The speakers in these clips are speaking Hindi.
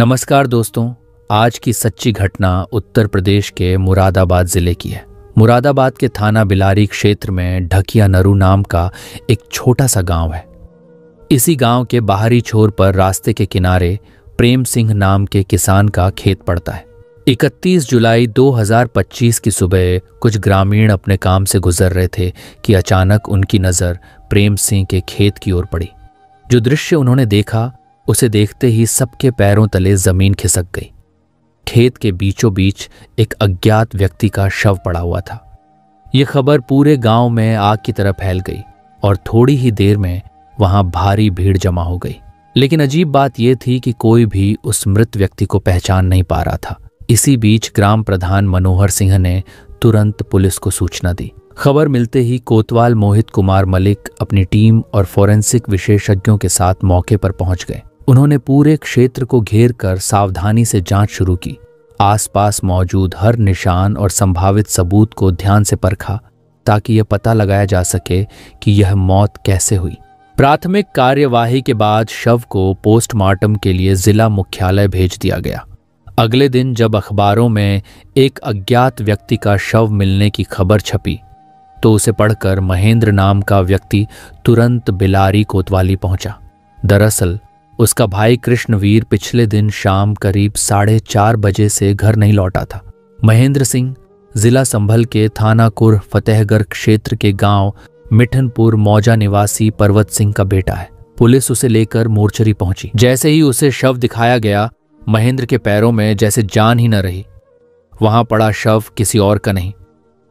नमस्कार दोस्तों, आज की सच्ची घटना उत्तर प्रदेश के मुरादाबाद जिले की है। मुरादाबाद के थाना बिलारी क्षेत्र में ढकिया नरू नाम का एक छोटा सा गांव है। इसी गांव के बाहरी छोर पर रास्ते के किनारे प्रेम सिंह नाम के किसान का खेत पड़ता है। 31 जुलाई 2025 की सुबह कुछ ग्रामीण अपने काम से गुजर रहे थे कि अचानक उनकी नज़र प्रेम सिंह के खेत की ओर पड़ी। जो दृश्य उन्होंने देखा, उसे देखते ही सबके पैरों तले जमीन खिसक गई। खेत के बीचों बीच एक अज्ञात व्यक्ति का शव पड़ा हुआ था। यह खबर पूरे गांव में आग की तरह फैल गई और थोड़ी ही देर में वहां भारी भीड़ जमा हो गई। लेकिन अजीब बात यह थी कि कोई भी उस मृत व्यक्ति को पहचान नहीं पा रहा था। इसी बीच ग्राम प्रधान मनोहर सिंह ने तुरंत पुलिस को सूचना दी। खबर मिलते ही कोतवाल मोहित कुमार मलिक अपनी टीम और फोरेंसिक विशेषज्ञों के साथ मौके पर पहुंच गए। उन्होंने पूरे क्षेत्र को घेर कर सावधानी से जांच शुरू की। आसपास मौजूद हर निशान और संभावित सबूत को ध्यान से परखा ताकि यह पता लगाया जा सके कि यह मौत कैसे हुई। प्राथमिक कार्यवाही के बाद शव को पोस्टमार्टम के लिए जिला मुख्यालय भेज दिया गया। अगले दिन जब अखबारों में एक अज्ञात व्यक्ति का शव मिलने की खबर छपी तो उसे पढ़कर महेंद्र नाम का व्यक्ति तुरंत बिलारी कोतवाली पहुंचा। दरअसल उसका भाई कृष्णवीर पिछले दिन शाम करीब 4:30 बजे से घर नहीं लौटा था। महेंद्र सिंह जिला संभल के थाना कुर फतेहगढ़ क्षेत्र के गांव मिठनपुर मौजा निवासी पर्वत सिंह का बेटा है। पुलिस उसे लेकर मोर्चरी पहुंची। जैसे ही उसे शव दिखाया गया, महेंद्र के पैरों में जैसे जान ही न रही। वहां पड़ा शव किसी और का नहीं,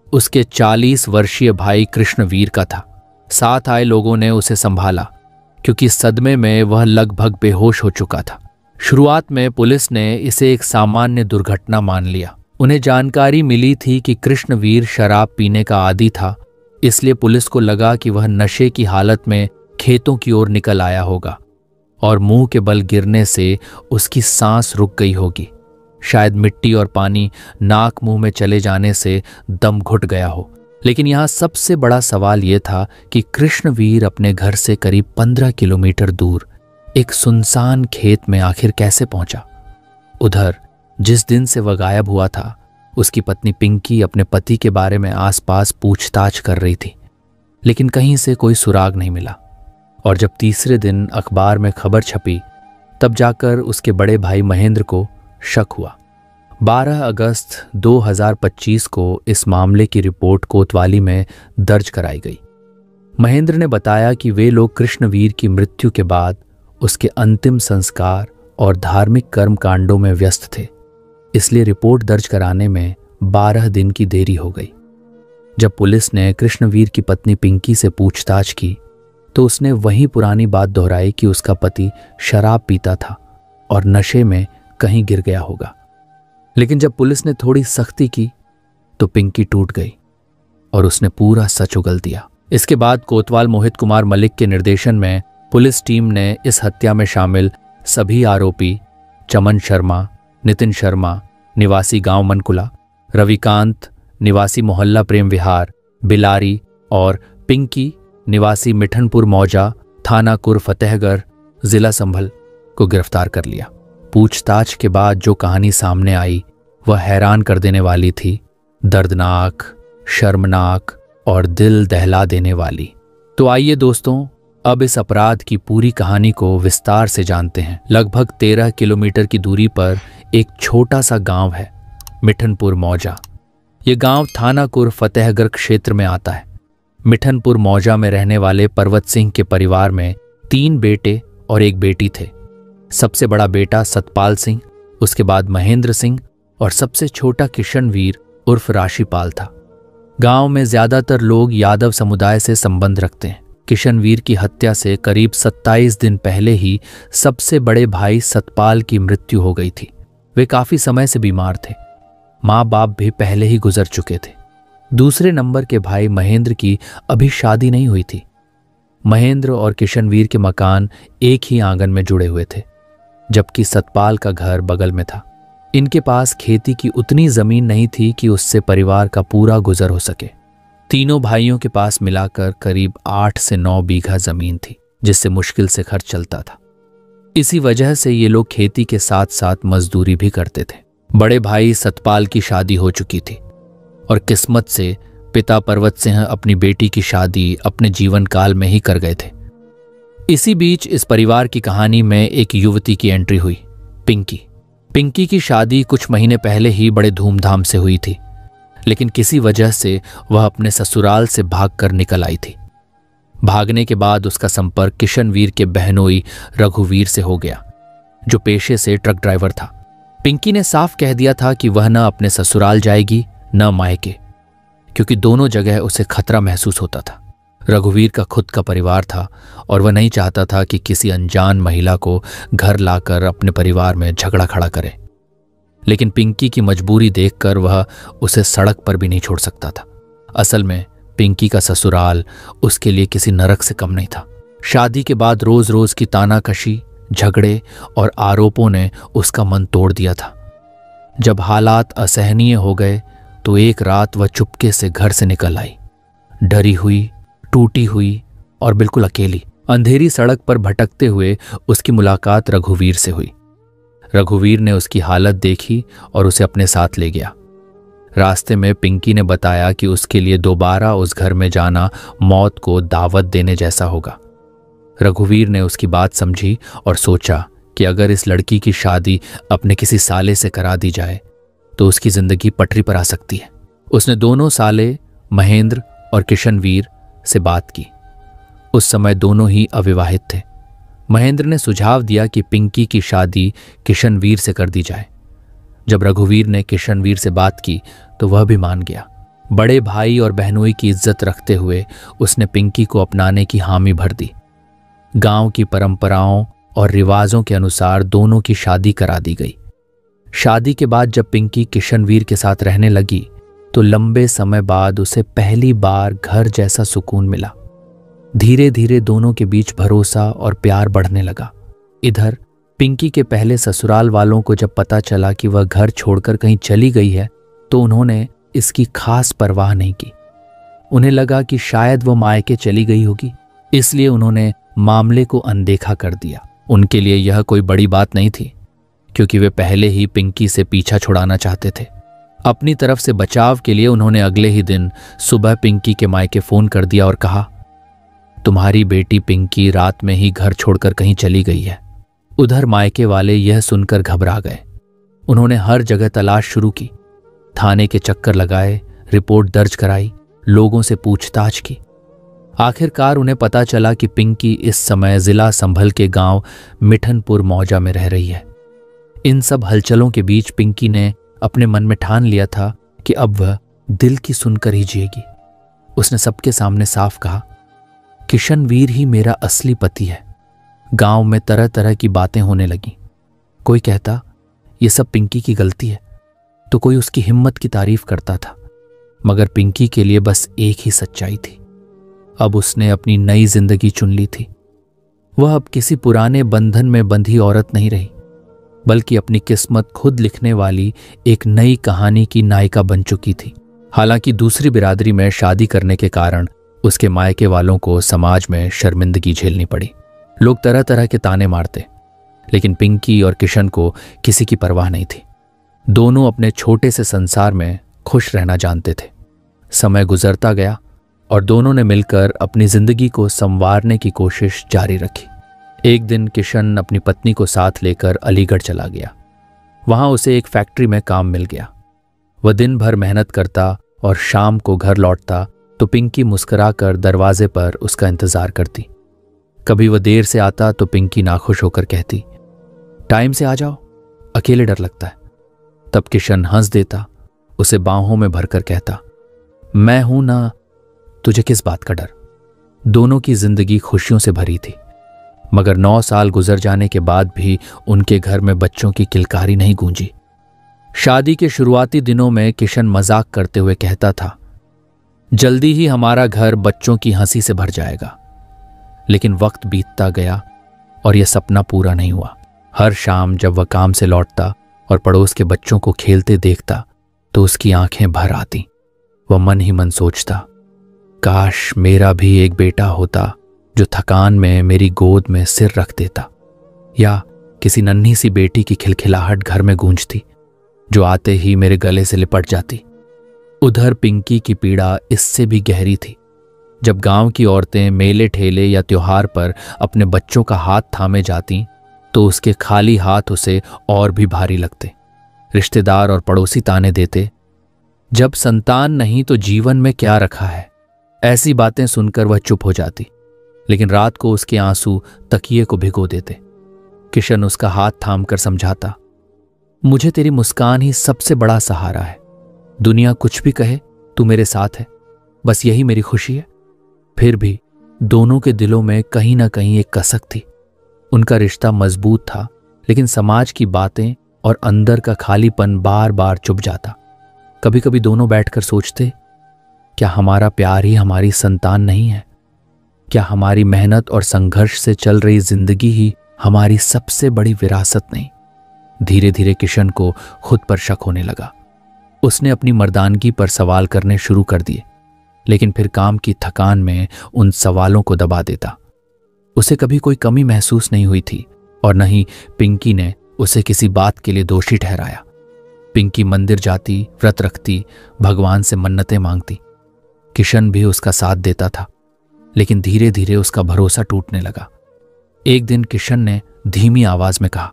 उसके 40 वर्षीय भाई कृष्णवीर का था। साथ आए लोगों ने उसे संभाला क्योंकि सदमे में वह लगभग बेहोश हो चुका था। शुरुआत में पुलिस ने इसे एक सामान्य दुर्घटना मान लिया। उन्हें जानकारी मिली थी कि कृष्णवीर शराब पीने का आदी था, इसलिए पुलिस को लगा कि वह नशे की हालत में खेतों की ओर निकल आया होगा और मुंह के बल गिरने से उसकी सांस रुक गई होगी। शायद मिट्टी और पानी नाक मुंह में चले जाने से दम घुट गया हो। लेकिन यहाँ सबसे बड़ा सवाल यह था कि कृष्णवीर अपने घर से करीब 15 किलोमीटर दूर एक सुनसान खेत में आखिर कैसे पहुंचा। उधर जिस दिन से वह गायब हुआ था, उसकी पत्नी पिंकी अपने पति के बारे में आसपास पूछताछ कर रही थी, लेकिन कहीं से कोई सुराग नहीं मिला। और जब तीसरे दिन अखबार में खबर छपी, तब जाकर उसके बड़े भाई महेंद्र को शक हुआ। 12 अगस्त 2025 को इस मामले की रिपोर्ट कोतवाली में दर्ज कराई गई। महेंद्र ने बताया कि वे लोग कृष्णवीर की मृत्यु के बाद उसके अंतिम संस्कार और धार्मिक कर्म कांडों में व्यस्त थे, इसलिए रिपोर्ट दर्ज कराने में 12 दिन की देरी हो गई। जब पुलिस ने कृष्णवीर की पत्नी पिंकी से पूछताछ की तो उसने वही पुरानी बात दोहराई कि उसका पति शराब पीता था और नशे में कहीं गिर गया होगा। लेकिन जब पुलिस ने थोड़ी सख्ती की तो पिंकी टूट गई और उसने पूरा सच उगल दिया। इसके बाद कोतवाल मोहित कुमार मलिक के निर्देशन में पुलिस टीम ने इस हत्या में शामिल सभी आरोपी चमन शर्मा, नितिन शर्मा निवासी गांव मनकुला, रविकांत निवासी मोहल्ला प्रेम विहार बिलारी और पिंकी निवासी मिठनपुर मौजा थाना कुर फतेहगढ़ जिला संभल को गिरफ्तार कर लिया। पूछताछ के बाद जो कहानी सामने आई वह हैरान कर देने वाली थी, दर्दनाक, शर्मनाक और दिल दहला देने वाली। तो आइए दोस्तों, अब इस अपराध की पूरी कहानी को विस्तार से जानते हैं। लगभग 13 किलोमीटर की दूरी पर एक छोटा सा गांव है, मिठनपुर मौजा। ये गांव थाना कुर फतेहगढ़ क्षेत्र में आता है। मिठनपुर मौजा में रहने वाले पर्वत सिंह के परिवार में 3 बेटे और एक बेटी थे। सबसे बड़ा बेटा सतपाल सिंह, उसके बाद महेंद्र सिंह और सबसे छोटा किशनवीर उर्फ राशिपाल था। गांव में ज्यादातर लोग यादव समुदाय से संबंध रखते हैं। किशनवीर की हत्या से करीब 27 दिन पहले ही सबसे बड़े भाई सतपाल की मृत्यु हो गई थी। वे काफी समय से बीमार थे। माँ बाप भी पहले ही गुजर चुके थे। दूसरे नंबर के भाई महेंद्र की अभी शादी नहीं हुई थी। महेंद्र और किशनवीर के मकान एक ही आंगन में जुड़े हुए थे, जबकि सतपाल का घर बगल में था। इनके पास खेती की उतनी जमीन नहीं थी कि उससे परिवार का पूरा गुजर हो सके। तीनों भाइयों के पास मिलाकर करीब 8 से 9 बीघा जमीन थी, जिससे मुश्किल से खर्च चलता था। इसी वजह से ये लोग खेती के साथ साथ मजदूरी भी करते थे। बड़े भाई सतपाल की शादी हो चुकी थी और किस्मत से पिता पर्वत सिंह अपनी बेटी की शादी अपने जीवन काल में ही कर गए थे। इसी बीच इस परिवार की कहानी में एक युवती की एंट्री हुई, पिंकी। पिंकी की शादी कुछ महीने पहले ही बड़े धूमधाम से हुई थी, लेकिन किसी वजह से वह अपने ससुराल से भागकर निकल आई थी। भागने के बाद उसका संपर्क किशनवीर के बहनोई रघुवीर से हो गया, जो पेशे से ट्रक ड्राइवर था। पिंकी ने साफ कह दिया था कि वह न अपने ससुराल जाएगी न मायके, क्योंकि दोनों जगह उसे खतरा महसूस होता था। रघुवीर का खुद का परिवार था और वह नहीं चाहता था कि किसी अनजान महिला को घर लाकर अपने परिवार में झगड़ा खड़ा करे, लेकिन पिंकी की मजबूरी देखकर वह उसे सड़क पर भी नहीं छोड़ सकता था। असल में पिंकी का ससुराल उसके लिए किसी नरक से कम नहीं था। शादी के बाद रोज रोज की तानाकशी, झगड़े और आरोपों ने उसका मन तोड़ दिया था। जब हालात असहनीय हो गए तो एक रात वह चुपके से घर से निकल आई, डरी हुई, टूटी हुई और बिल्कुल अकेली। अंधेरी सड़क पर भटकते हुए उसकी मुलाकात रघुवीर से हुई। रघुवीर ने उसकी हालत देखी और उसे अपने साथ ले गया। रास्ते में पिंकी ने बताया कि उसके लिए दोबारा उस घर में जाना मौत को दावत देने जैसा होगा। रघुवीर ने उसकी बात समझी और सोचा कि अगर इस लड़की की शादी अपने किसी साले से करा दी जाए तो उसकी जिंदगी पटरी पर आ सकती है। उसने दोनों साले महेंद्र और किशनवीर से बात की। उस समय दोनों ही अविवाहित थे। महेंद्र ने सुझाव दिया कि पिंकी की शादी किशनवीर से कर दी जाए। जब रघुवीर ने किशनवीर से बात की तो वह भी मान गया। बड़े भाई और बहनोई की इज्जत रखते हुए उसने पिंकी को अपनाने की हामी भर दी। गांव की परंपराओं और रिवाजों के अनुसार दोनों की शादी करा दी गई। शादी के बाद जब पिंकी किशनवीर के साथ रहने लगी तो लंबे समय बाद उसे पहली बार घर जैसा सुकून मिला। धीरे धीरे दोनों के बीच भरोसा और प्यार बढ़ने लगा। इधर पिंकी के पहले ससुराल वालों को जब पता चला कि वह घर छोड़कर कहीं चली गई है तो उन्होंने इसकी खास परवाह नहीं की। उन्हें लगा कि शायद वह मायके चली गई होगी, इसलिए उन्होंने मामले को अनदेखा कर दिया। उनके लिए यह कोई बड़ी बात नहीं थी, क्योंकि वे पहले ही पिंकी से पीछा छुड़ाना चाहते थे। अपनी तरफ से बचाव के लिए उन्होंने अगले ही दिन सुबह पिंकी के मायके फोन कर दिया और कहा, तुम्हारी बेटी पिंकी रात में ही घर छोड़कर कहीं चली गई है। उधर मायके वाले यह सुनकर घबरा गए। उन्होंने हर जगह तलाश शुरू की, थाने के चक्कर लगाए, रिपोर्ट दर्ज कराई, लोगों से पूछताछ की। आखिरकार उन्हें पता चला कि पिंकी इस समय जिला संभल के गांव मिठनपुर मौजा में रह रही है। इन सब हलचलों के बीच पिंकी ने अपने मन में ठान लिया था कि अब वह दिल की सुनकर ही जिएगी। उसने सबके सामने साफ कहा, किशनवीर ही मेरा असली पति है। गांव में तरह तरह की बातें होने लगी। कोई कहता ये सब पिंकी की गलती है, तो कोई उसकी हिम्मत की तारीफ करता था, मगर पिंकी के लिए बस एक ही सच्चाई थी। अब उसने अपनी नई जिंदगी चुन ली थी। वह अब किसी पुराने बंधन में बंधी औरत नहीं रही, बल्कि अपनी किस्मत खुद लिखने वाली एक नई कहानी की नायिका बन चुकी थी। हालांकि दूसरी बिरादरी में शादी करने के कारण उसके मायके वालों को समाज में शर्मिंदगी झेलनी पड़ी। लोग तरह तरह के ताने मारते, लेकिन पिंकी और किशन को किसी की परवाह नहीं थी। दोनों अपने छोटे से संसार में खुश रहना जानते थे। समय गुजरता गया और दोनों ने मिलकर अपनी जिंदगी को संवारने की कोशिश जारी रखी। एक दिन किशन अपनी पत्नी को साथ लेकर अलीगढ़ चला गया। वहां उसे एक फैक्ट्री में काम मिल गया। वह दिन भर मेहनत करता और शाम को घर लौटता तो पिंकी मुस्कुराकर दरवाजे पर उसका इंतजार करती। कभी वह देर से आता तो पिंकी नाखुश होकर कहती, टाइम से आ जाओ, अकेले डर लगता है। तब किशन हंस देता, उसे बाहों में भरकर कहता, मैं हूं ना, तुझे किस बात का डर। दोनों की जिंदगी खुशियों से भरी थी, मगर 9 साल गुजर जाने के बाद भी उनके घर में बच्चों की किलकारी नहीं गूंजी। शादी के शुरुआती दिनों में किशन मजाक करते हुए कहता था, जल्दी ही हमारा घर बच्चों की हंसी से भर जाएगा। लेकिन वक्त बीतता गया और यह सपना पूरा नहीं हुआ। हर शाम जब वह काम से लौटता और पड़ोस के बच्चों को खेलते देखता तो उसकी आंखें भर आती। वह मन ही मन सोचता, काश मेरा भी एक बेटा होता जो थकान में मेरी गोद में सिर रख देता, या किसी नन्ही सी बेटी की खिलखिलाहट घर में गूंजती, जो आते ही मेरे गले से लिपट जाती। उधर पिंकी की पीड़ा इससे भी गहरी थी। जब गांव की औरतें मेले ठेले या त्योहार पर अपने बच्चों का हाथ थामे जाती तो उसके खाली हाथ उसे और भी भारी लगते। रिश्तेदार और पड़ोसी ताने देते, जब संतान नहीं तो जीवन में क्या रखा है। ऐसी बातें सुनकर वह चुप हो जाती, लेकिन रात को उसके आंसू तकिए को भिगो देते। किशन उसका हाथ थामकर समझाता, मुझे तेरी मुस्कान ही सबसे बड़ा सहारा है। दुनिया कुछ भी कहे, तू मेरे साथ है, बस यही मेरी खुशी है। फिर भी दोनों के दिलों में कहीं ना कहीं एक कसक थी। उनका रिश्ता मजबूत था, लेकिन समाज की बातें और अंदर का खालीपन बार बार चुभ जाता। कभी कभी दोनों बैठकर सोचते, क्या हमारा प्यार ही हमारी संतान नहीं है? क्या हमारी मेहनत और संघर्ष से चल रही जिंदगी ही हमारी सबसे बड़ी विरासत नहीं? धीरे धीरे किशन को खुद पर शक होने लगा। उसने अपनी मर्दानगी पर सवाल करने शुरू कर दिए, लेकिन फिर काम की थकान में उन सवालों को दबा देता। उसे कभी कोई कमी महसूस नहीं हुई थी और न ही पिंकी ने उसे किसी बात के लिए दोषी ठहराया। पिंकी मंदिर जाती, व्रत रखती, भगवान से मन्नतें मांगती। किशन भी उसका साथ देता था, लेकिन धीरे धीरे उसका भरोसा टूटने लगा। एक दिन किशन ने धीमी आवाज में कहा,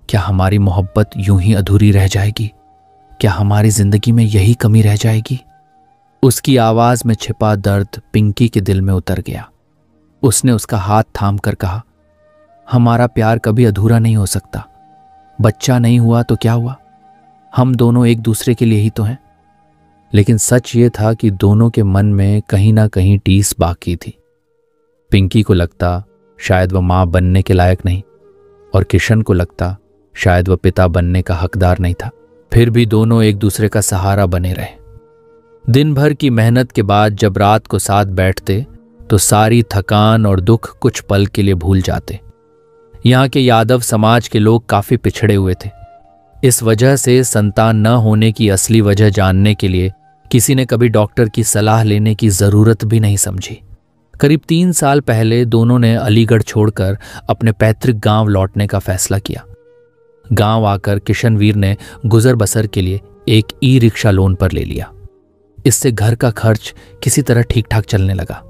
क्या हमारी मोहब्बत यूं ही अधूरी रह जाएगी? क्या हमारी जिंदगी में यही कमी रह जाएगी? उसकी आवाज में छिपा दर्द पिंकी के दिल में उतर गया। उसने उसका हाथ थाम कर कहा, हमारा प्यार कभी अधूरा नहीं हो सकता। बच्चा नहीं हुआ तो क्या हुआ, हम दोनों एक दूसरे के लिए ही तो हैं। लेकिन सच ये था कि दोनों के मन में कहीं ना कहीं टीस बाकी थी। पिंकी को लगता शायद वह मां बनने के लायक नहीं, और किशन को लगता शायद वह पिता बनने का हकदार नहीं था। फिर भी दोनों एक दूसरे का सहारा बने रहे। दिन भर की मेहनत के बाद जब रात को साथ बैठते तो सारी थकान और दुख कुछ पल के लिए भूल जाते। यहाँ के यादव समाज के लोग काफी पिछड़े हुए थे। इस वजह से संतान न होने की असली वजह जानने के लिए किसी ने कभी डॉक्टर की सलाह लेने की जरूरत भी नहीं समझी। करीब 3 साल पहले दोनों ने अलीगढ़ छोड़कर अपने पैतृक गांव लौटने का फैसला किया। गांव आकर किशनवीर ने गुजर बसर के लिए एक ई-रिक्शा लोन पर ले लिया। इससे घर का खर्च किसी तरह ठीक ठाक चलने लगा।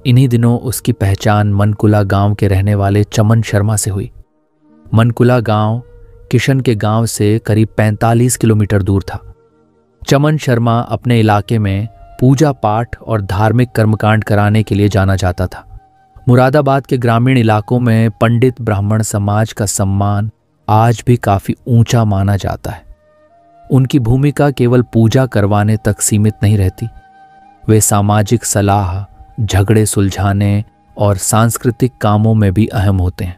इन्हीं दिनों उसकी पहचान मनकुला गांव के रहने वाले चमन शर्मा से हुई। मनकुला गांव किशन के गांव से करीब 45 किलोमीटर दूर था। चमन शर्मा अपने इलाके में पूजा पाठ और धार्मिक कर्मकांड कराने के लिए जाना जाता था। मुरादाबाद के ग्रामीण इलाकों में पंडित ब्राह्मण समाज का सम्मान आज भी काफी ऊंचा माना जाता है। उनकी भूमिका केवल पूजा करवाने तक सीमित नहीं रहती। वे सामाजिक सलाह, झगड़े सुलझाने और सांस्कृतिक कामों में भी अहम होते हैं।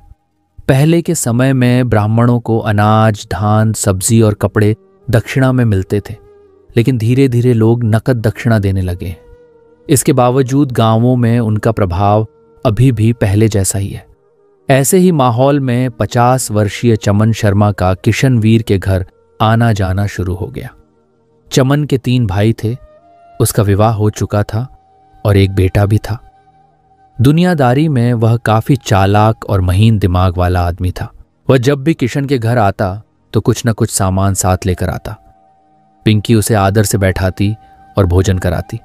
पहले के समय में ब्राह्मणों को अनाज, धान, सब्जी और कपड़े दक्षिणा में मिलते थे, लेकिन धीरे धीरे लोग नकद दक्षिणा देने लगे। इसके बावजूद गांवों में उनका प्रभाव अभी भी पहले जैसा ही है। ऐसे ही माहौल में 50 वर्षीय चमन शर्मा का किशनवीर के घर आना जाना शुरू हो गया। चमन के 3 भाई थे, उसका विवाह हो चुका था और एक बेटा भी था। दुनियादारी में वह काफी चालाक और महीन दिमाग वाला आदमी था। वह जब भी किशन के घर आता तो कुछ न कुछ सामान साथ लेकर आता। पिंकी उसे आदर से बैठाती और भोजन कराती।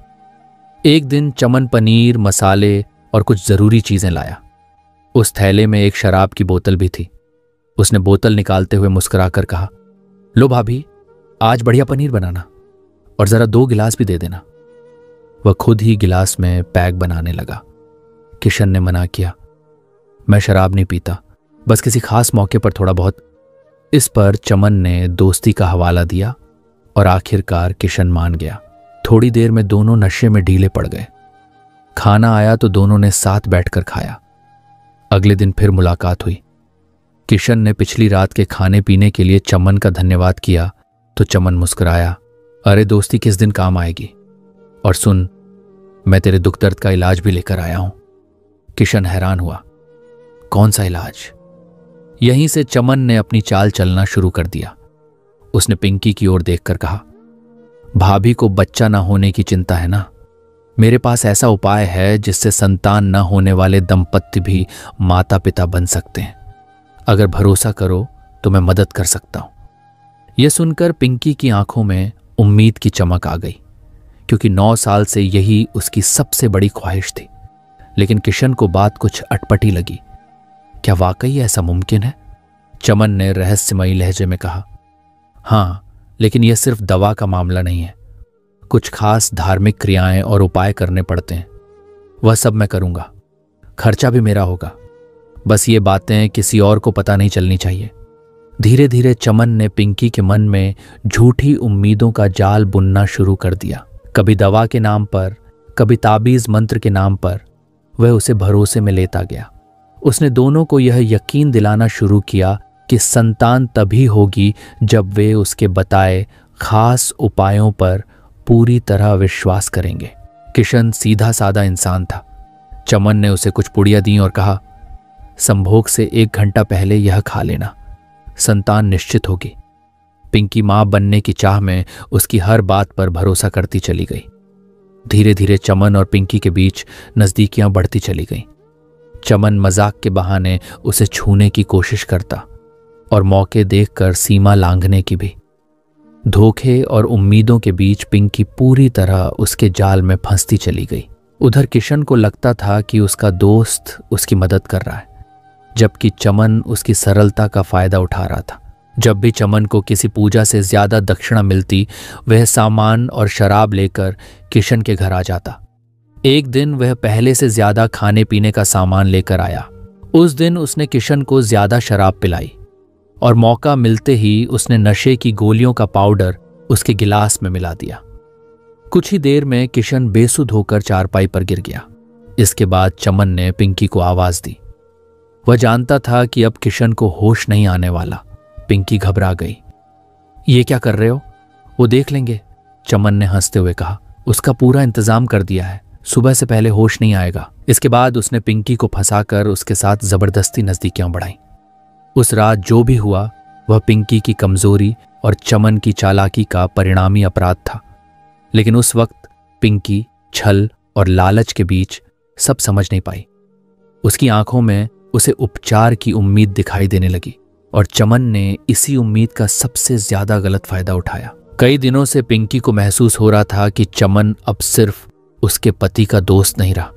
एक दिन चमन पनीर, मसाले और कुछ जरूरी चीजें लाया। उस थैले में एक शराब की बोतल भी थी। उसने बोतल निकालते हुए मुस्कुराकर कहा, लो भाभी, आज बढ़िया पनीर बनाना और जरा 2 गिलास भी दे देना। वह खुद ही गिलास में पैक बनाने लगा। किशन ने मना किया, मैं शराब नहीं पीता, बस किसी खास मौके पर थोड़ा बहुत। इस पर चमन ने दोस्ती का हवाला दिया और आखिरकार किशन मान गया। थोड़ी देर में दोनों नशे में ढीले पड़ गए। खाना आया तो दोनों ने साथ बैठकर खाया। अगले दिन फिर मुलाकात हुई। किशन ने पिछली रात के खाने पीने के लिए चमन का धन्यवाद किया तो चमन मुस्कुराया, अरे दोस्ती किस दिन काम आएगी, और सुन, मैं तेरे दुख दर्द का इलाज भी लेकर आया हूं। किशन हैरान हुआ, कौन सा इलाज? यहीं से चमन ने अपनी चाल चलना शुरू कर दिया। उसने पिंकी की ओर देखकर कहा, भाभी को बच्चा ना होने की चिंता है ना? मेरे पास ऐसा उपाय है जिससे संतान न होने वाले दंपत्ति भी माता पिता बन सकते हैं। अगर भरोसा करो तो मैं मदद कर सकता हूं। यह सुनकर पिंकी की आंखों में उम्मीद की चमक आ गई, क्योंकि 9 साल से यही उसकी सबसे बड़ी ख्वाहिश थी। लेकिन किशन को बात कुछ अटपटी लगी। क्या वाकई ऐसा मुमकिन है? चमन ने रहस्यमयी लहजे में कहा। हाँ, लेकिन यह सिर्फ दवा का मामला नहीं है। कुछ खास धार्मिक क्रियाएं और उपाय करने पड़ते हैं। वह सब मैं करूंगा, खर्चा भी मेरा होगा। बस ये बातें किसी और को पता नहीं चलनी चाहिए। धीरे धीरे चमन ने पिंकी के मन में झूठी उम्मीदों का जाल बुनना शुरू कर दिया। कभी दवा के नाम पर, कभी ताबीज मंत्र के नाम पर वह उसे भरोसे में लेता गया। उसने दोनों को यह यकीन दिलाना शुरू किया कि संतान तभी होगी जब वे उसके बताए खास उपायों पर पूरी तरह विश्वास करेंगे। किशन सीधा साधा इंसान था। चमन ने उसे कुछ पुड़िया दी और कहा, संभोग से 1 घंटा पहले यह खा लेना, संतान निश्चित होगी। पिंकी मां बनने की चाह में उसकी हर बात पर भरोसा करती चली गई। धीरे धीरे चमन और पिंकी के बीच नजदीकियां बढ़ती चली गईं। चमन मजाक के बहाने उसे छूने की कोशिश करता और मौके देखकर सीमा लांघने की भी। धोखे और उम्मीदों के बीच पिंकी पूरी तरह उसके जाल में फंसती चली गई। उधर किशन को लगता था कि उसका दोस्त उसकी मदद कर रहा है, जबकि चमन उसकी सरलता का फायदा उठा रहा था। जब भी चमन को किसी पूजा से ज्यादा दक्षिणा मिलती, वह सामान और शराब लेकर किशन के घर आ जाता। एक दिन वह पहले से ज्यादा खाने पीने का सामान लेकर आया। उस दिन उसने किशन को ज्यादा शराब पिलाई और मौका मिलते ही उसने नशे की गोलियों का पाउडर उसके गिलास में मिला दिया। कुछ ही देर में किशन बेसुध होकर चारपाई पर गिर गया। इसके बाद चमन ने पिंकी को आवाज दी। वह जानता था कि अब किशन को होश नहीं आने वाला। पिंकी घबरा गई। ये क्या कर रहे हो? वो देख लेंगे, चमन ने हंसते हुए कहा। उसका पूरा इंतजाम कर दिया है, सुबह से पहले होश नहीं आएगा। इसके बाद उसने पिंकी को फंसाकर उसके साथ जबरदस्ती नजदीकियां बढ़ाई। उस रात जो भी हुआ वह पिंकी की कमजोरी और चमन की चालाकी का परिणामी अपराध था। लेकिन उस वक्त पिंकी छल और लालच के बीच सब समझ नहीं पाई। उसकी आंखों में उसे उपचार की उम्मीद दिखाई देने लगी और चमन ने इसी उम्मीद का सबसे ज्यादा गलत फायदा उठाया। कई दिनों से पिंकी को महसूस हो रहा था कि चमन अब सिर्फ उसके पति का दोस्त नहीं रहा,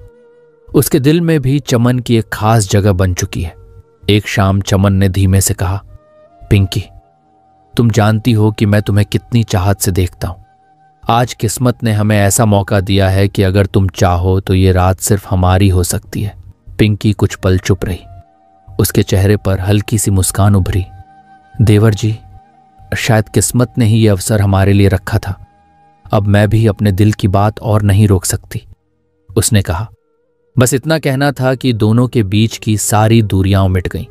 उसके दिल में भी चमन की एक खास जगह बन चुकी है। एक शाम चमन ने धीमे से कहा, पिंकी, तुम जानती हो कि मैं तुम्हें कितनी चाहत से देखता हूं। आज किस्मत ने हमें ऐसा मौका दिया है कि अगर तुम चाहो तो ये रात सिर्फ हमारी हो सकती है। पिंकी कुछ पल चुप रही। उसके चेहरे पर हल्की सी मुस्कान उभरी। देवर जी, शायद किस्मत ने ही यह अवसर हमारे लिए रखा था। अब मैं भी अपने दिल की बात और नहीं रोक सकती, उसने कहा। बस इतना कहना था कि दोनों के बीच की सारी दूरियां मिट गईं।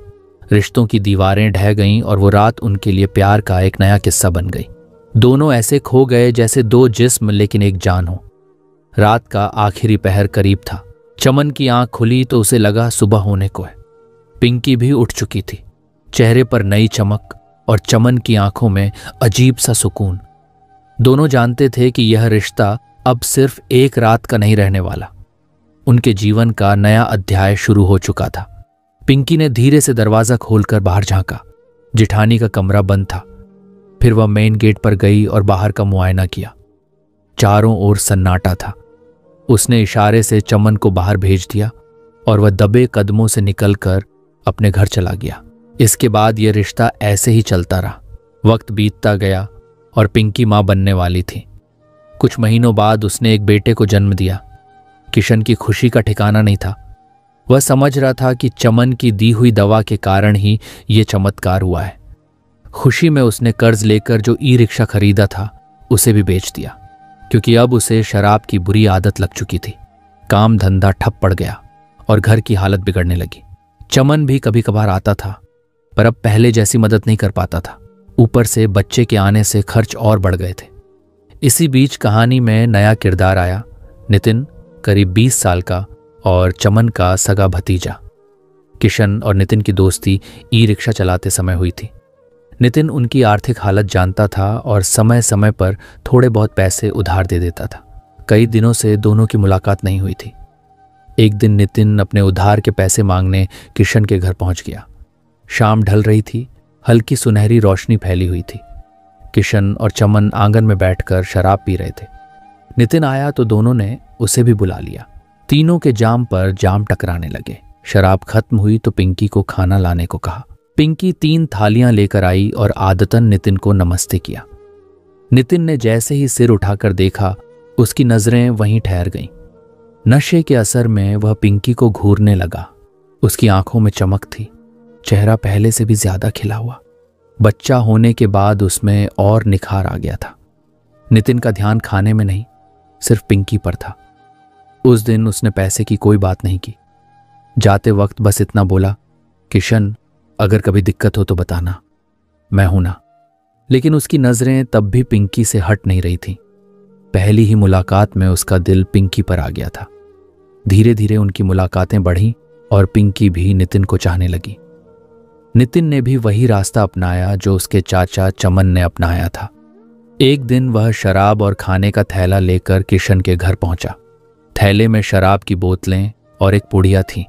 रिश्तों की दीवारें ढह गईं और वो रात उनके लिए प्यार का एक नया किस्सा बन गई। दोनों ऐसे खो गए जैसे 2 जिस्म लेकिन एक जान हो। रात का आखिरी पहर करीब था। चमन की आंख खुली तो उसे लगा सुबह होने को है। पिंकी भी उठ चुकी थी, चेहरे पर नई चमक और चमन की आंखों में अजीब सा सुकून। दोनों जानते थे कि यह रिश्ता अब सिर्फ एक रात का नहीं रहने वाला। उनके जीवन का नया अध्याय शुरू हो चुका था। पिंकी ने धीरे से दरवाजा खोलकर बाहर झांका। जिठानी का कमरा बंद था। फिर वह मेन गेट पर गई और बाहर का मुआयना किया। चारों ओर सन्नाटा था। उसने इशारे से चमन को बाहर भेज दिया और वह दबे कदमों से निकलकर अपने घर चला गया। इसके बाद यह रिश्ता ऐसे ही चलता रहा। वक्त बीतता गया और पिंकी मां बनने वाली थी। कुछ महीनों बाद उसने एक बेटे को जन्म दिया। किशन की खुशी का ठिकाना नहीं था। वह समझ रहा था कि चमन की दी हुई दवा के कारण ही यह चमत्कार हुआ है। खुशी में उसने कर्ज लेकर जो ई रिक्शा खरीदा था उसे भी बेच दिया, क्योंकि अब उसे शराब की बुरी आदत लग चुकी थी। काम धंधा ठप पड़ गया और घर की हालत बिगड़ने लगी। चमन भी कभी कभार आता था, पर अब पहले जैसी मदद नहीं कर पाता था। ऊपर से बच्चे के आने से खर्च और बढ़ गए थे। इसी बीच कहानी में नया किरदार आया। नितिन, करीब 20 साल का और चमन का सगा भतीजा। किशन और नितिन की दोस्ती ई रिक्शा चलाते समय हुई थी। नितिन उनकी आर्थिक हालत जानता था और समय समय पर थोड़े बहुत पैसे उधार दे देता था। कई दिनों से दोनों की मुलाकात नहीं हुई थी। एक दिन नितिन अपने उधार के पैसे मांगने किशन के घर पहुंच गया। शाम ढल रही थी, हल्की सुनहरी रोशनी फैली हुई थी। किशन और चमन आंगन में बैठकर शराब पी रहे थे। नितिन आया तो दोनों ने उसे भी बुला लिया। तीनों के जाम पर जाम टकराने लगे। शराब खत्म हुई तो पिंकी को खाना लाने को कहा। पिंकी 3 थालियां लेकर आई और आदतन नितिन को नमस्ते किया। नितिन ने जैसे ही सिर उठाकर देखा, उसकी नजरें वहीं ठहर गईं। नशे के असर में वह पिंकी को घूरने लगा। उसकी आंखों में चमक थी, चेहरा पहले से भी ज्यादा खिला हुआ। बच्चा होने के बाद उसमें और निखार आ गया था। नितिन का ध्यान खाने में नहीं, सिर्फ पिंकी पर था। उस दिन उसने पैसे की कोई बात नहीं की। जाते वक्त बस इतना बोला, किशन अगर कभी दिक्कत हो तो बताना, मैं हूं ना। लेकिन उसकी नजरें तब भी पिंकी से हट नहीं रही थीं। पहली ही मुलाकात में उसका दिल पिंकी पर आ गया था। धीरे धीरे उनकी मुलाकातें बढ़ीं और पिंकी भी नितिन को चाहने लगी। नितिन ने भी वही रास्ता अपनाया जो उसके चाचा चमन ने अपनाया था। एक दिन वह शराब और खाने का थैला लेकर किशन के घर पहुंचा। थैले में शराब की बोतलें और एक पुड़िया थी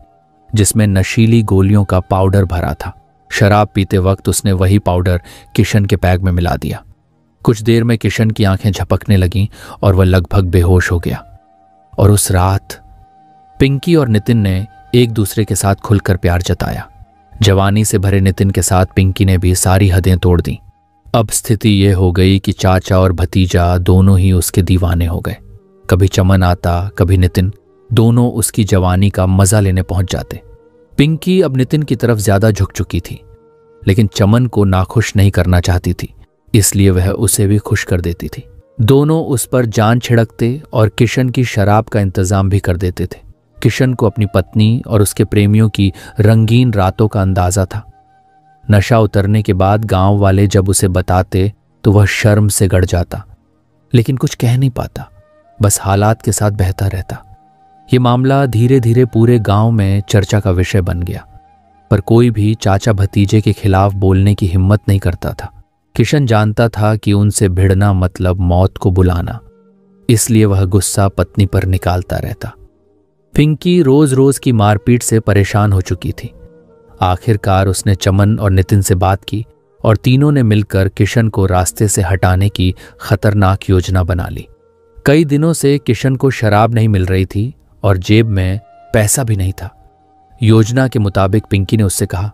जिसमें नशीली गोलियों का पाउडर भरा था। शराब पीते वक्त उसने वही पाउडर किशन के पैग में मिला दिया। कुछ देर में किशन की आंखें झपकने लगीं और वह लगभग बेहोश हो गया। और उस रात पिंकी और नितिन ने एक दूसरे के साथ खुलकर प्यार जताया। जवानी से भरे नितिन के साथ पिंकी ने भी सारी हदें तोड़ दी। अब स्थिति यह हो गई कि चाचा और भतीजा दोनों ही उसके दीवाने हो गए। कभी चमन आता, कभी नितिन, दोनों उसकी जवानी का मजा लेने पहुंच जाते। पिंकी अब नितिन की तरफ ज्यादा झुक चुकी थी, लेकिन चमन को नाखुश नहीं करना चाहती थी, इसलिए वह उसे भी खुश कर देती थी। दोनों उस पर जान छिड़कते और किशन की शराब का इंतजाम भी कर देते थे। किशन को अपनी पत्नी और उसके प्रेमियों की रंगीन रातों का अंदाजा था। नशा उतरने के बाद गांव वाले जब उसे बताते तो वह शर्म से गड़ जाता, लेकिन कुछ कह नहीं पाता, बस हालात के साथ बहता रहता। ये मामला धीरे धीरे पूरे गांव में चर्चा का विषय बन गया, पर कोई भी चाचा भतीजे के खिलाफ बोलने की हिम्मत नहीं करता था। किशन जानता था कि उनसे भिड़ना मतलब मौत को बुलाना, इसलिए वह गुस्सा पत्नी पर निकालता रहता। पिंकी रोज रोज की मारपीट से परेशान हो चुकी थी। आखिरकार उसने चमन और नितिन से बात की और तीनों ने मिलकर किशन को रास्ते से हटाने की खतरनाक योजना बना ली। कई दिनों से किशन को शराब नहीं मिल रही थी और जेब में पैसा भी नहीं था। योजना के मुताबिक पिंकी ने उससे कहा,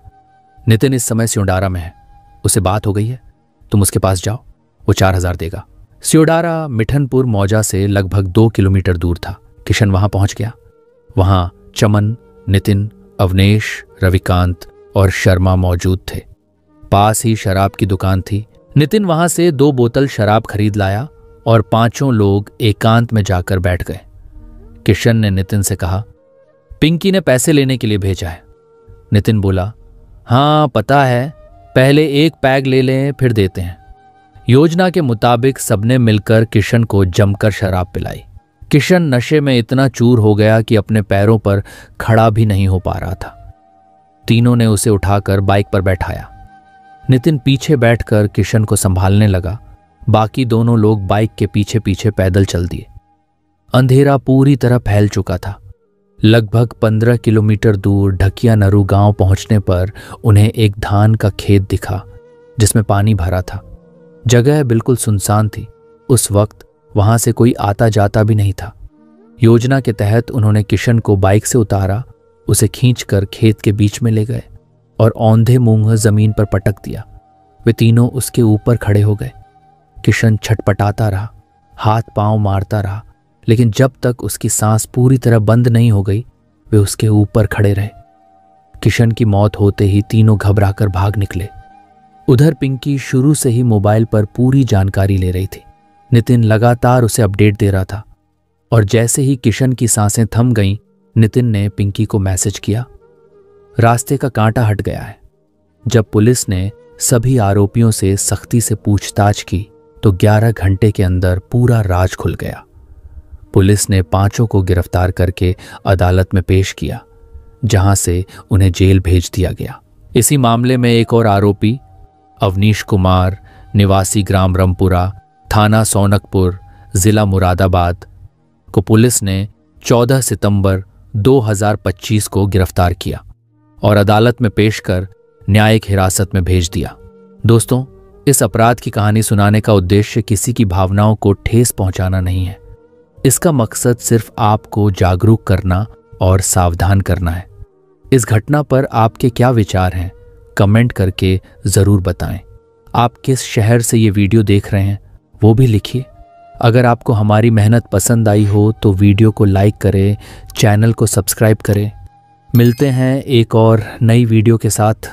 नितिन इस समय स्योडारा में है, उसे बात हो गई है, तुम उसके पास जाओ, वो 4000 देगा। स्योडारा मिठनपुर मौजा से लगभग 2 किलोमीटर दूर था। किशन वहां पहुंच गया। वहां चमन, नितिन, अवनेश, रविकांत और शर्मा मौजूद थे। पास ही शराब की दुकान थी। नितिन वहां से 2 बोतल शराब खरीद लाया और 5 लोग एकांत में जाकर बैठ गए। किशन ने नितिन से कहा, पिंकी ने पैसे लेने के लिए भेजा है। नितिन बोला, हाँ पता है, पहले एक पैग ले लें फिर देते हैं। योजना के मुताबिक सबने मिलकर किशन को जमकर शराब पिलाई। किशन नशे में इतना चूर हो गया कि अपने पैरों पर खड़ा भी नहीं हो पा रहा था। तीनों ने उसे उठाकर बाइक पर बैठाया। नितिन पीछे बैठकर किशन को संभालने लगा। बाकी दोनों लोग बाइक के पीछे पीछे पैदल चल दिए। अंधेरा पूरी तरह फैल चुका था। लगभग 15 किलोमीटर दूर ढकिया नरू गांव पहुंचने पर उन्हें एक धान का खेत दिखा जिसमें पानी भरा था। जगह बिल्कुल सुनसान थी। उस वक्त वहां से कोई आता जाता भी नहीं था। योजना के तहत उन्होंने किशन को बाइक से उतारा, उसे खींचकर खेत के बीच में ले गए और औंधे मुंह जमीन पर पटक दिया। वे तीनों उसके ऊपर खड़े हो गए। किशन छटपटाता रहा, हाथ पांव मारता रहा, लेकिन जब तक उसकी सांस पूरी तरह बंद नहीं हो गई वे उसके ऊपर खड़े रहे। किशन की मौत होते ही तीनों घबराकर भाग निकले। उधर पिंकी शुरू से ही मोबाइल पर पूरी जानकारी ले रही थी। नितिन लगातार उसे अपडेट दे रहा था और जैसे ही किशन की सांसें थम गईं, नितिन ने पिंकी को मैसेज किया, रास्ते का कांटा हट गया है। जब पुलिस ने सभी आरोपियों से सख्ती से पूछताछ की तो 11 घंटे के अंदर पूरा राज खुल गया। पुलिस ने 5 को गिरफ्तार करके अदालत में पेश किया, जहां से उन्हें जेल भेज दिया गया। इसी मामले में एक और आरोपी अवनीश कुमार, निवासी ग्राम रमपुरा, थाना सोनकपुर, जिला मुरादाबाद को पुलिस ने 14 सितंबर 2025 को गिरफ्तार किया और अदालत में पेश कर न्यायिक हिरासत में भेज दिया। दोस्तों, इस अपराध की कहानी सुनाने का उद्देश्य किसी की भावनाओं को ठेस पहुंचाना नहीं है। इसका मकसद सिर्फ आपको जागरूक करना और सावधान करना है। इस घटना पर आपके क्या विचार हैं, कमेंट करके ज़रूर बताएं। आप किस शहर से ये वीडियो देख रहे हैं वो भी लिखिए। अगर आपको हमारी मेहनत पसंद आई हो तो वीडियो को लाइक करें, चैनल को सब्सक्राइब करें। मिलते हैं एक और नई वीडियो के साथ।